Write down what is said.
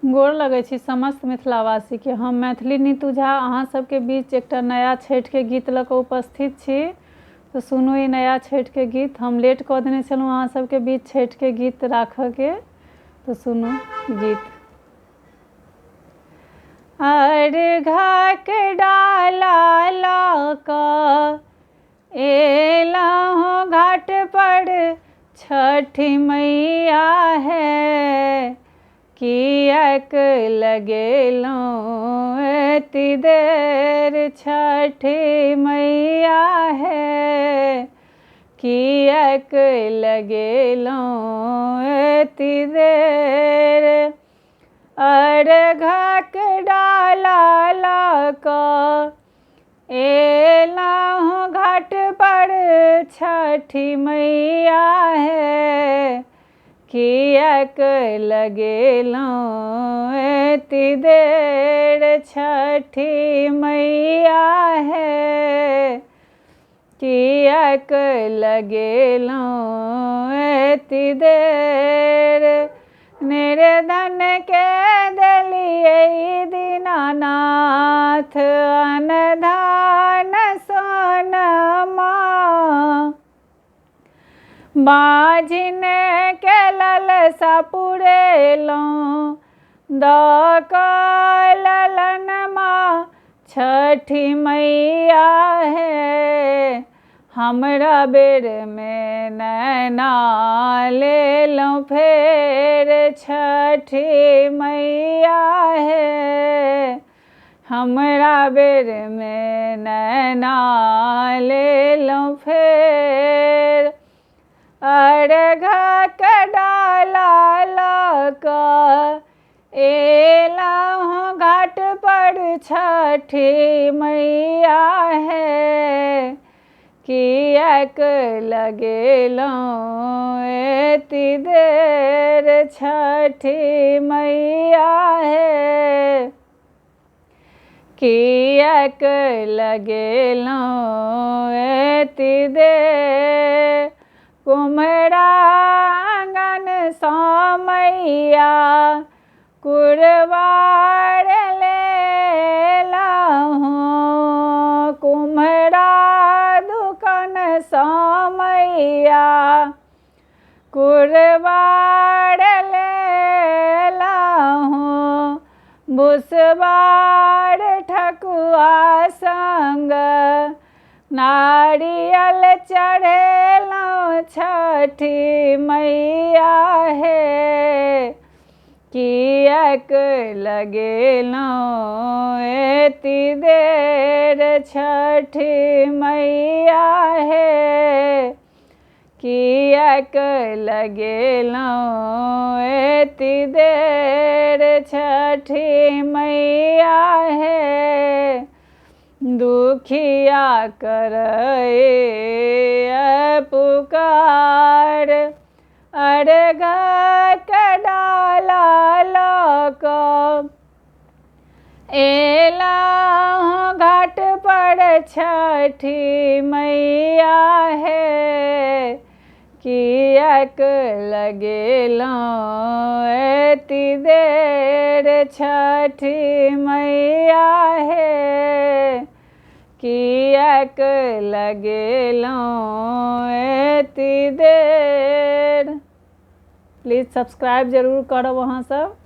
गोर लगै छी समस्त मिथिलावासी के। हम मैथिली नीतू झा अहाँ सबके बीच एकटा नया छठि के गीत लऽ कऽ उपस्थित छी। तो सुनू ई नया छठि के गीत। हम लेट कऽ देने छलहुँ अहाँ सबके बीच छठि के गीत राखऽ के, तो सुनू गीत। अर्घा के डाला लऽ कऽ एलहुँ घाट पर छठी मैया है, किएक लगेलहुँ एते देर छठी मैया है, किएक लगेलहुँ एते देर। अर्घा के डाला लऽ कऽ एलहुँ घाट पर छठी मैया है, किएक लगेलहुँ एते देर छठी मैया है, किएक लगेलहुँ एते देर। निर्धन के देलियै दीनानाथ अनधान सोनमा, बाझिन के ललसा पुरेलहुँ दऽ कऽ ललनमा, छठी मैया है हमरा बेर में नैना लेलहुँ फेर, छठी मैया है हमरा बेर में नैना लेलहुँ फेर। अर्घा के डाला लऽ कऽ एलहुँ घाट पर छठी मैया है, किएक लगेलहुँ एते देर छठी मैया है, किएक लगेलहुँ एते देर। कुम्हरा आँगन सँ मैया कुरबार लेलहुँ, कुम्हरा दुकान सँ मैया कुरबार लेलहुँ, भुसबार ठकुआ संग नारियल चढ़ेलहुँ, छठी मैया है किएक लगेलहुँ एते देर छठी मैया है, किएक लगेलहुँ एते देर छठी मैया है। दुखिया करए पुकार अर्घा के डाला लऽ कऽ एलहुँ घाट पर छठी मैया है, किएक लगेलहुँ एते देर छठी मैया है, किएक लगेलहुँ एते देर। प्लीज़ सब्सक्राइब जरूर करब अहाँ सब।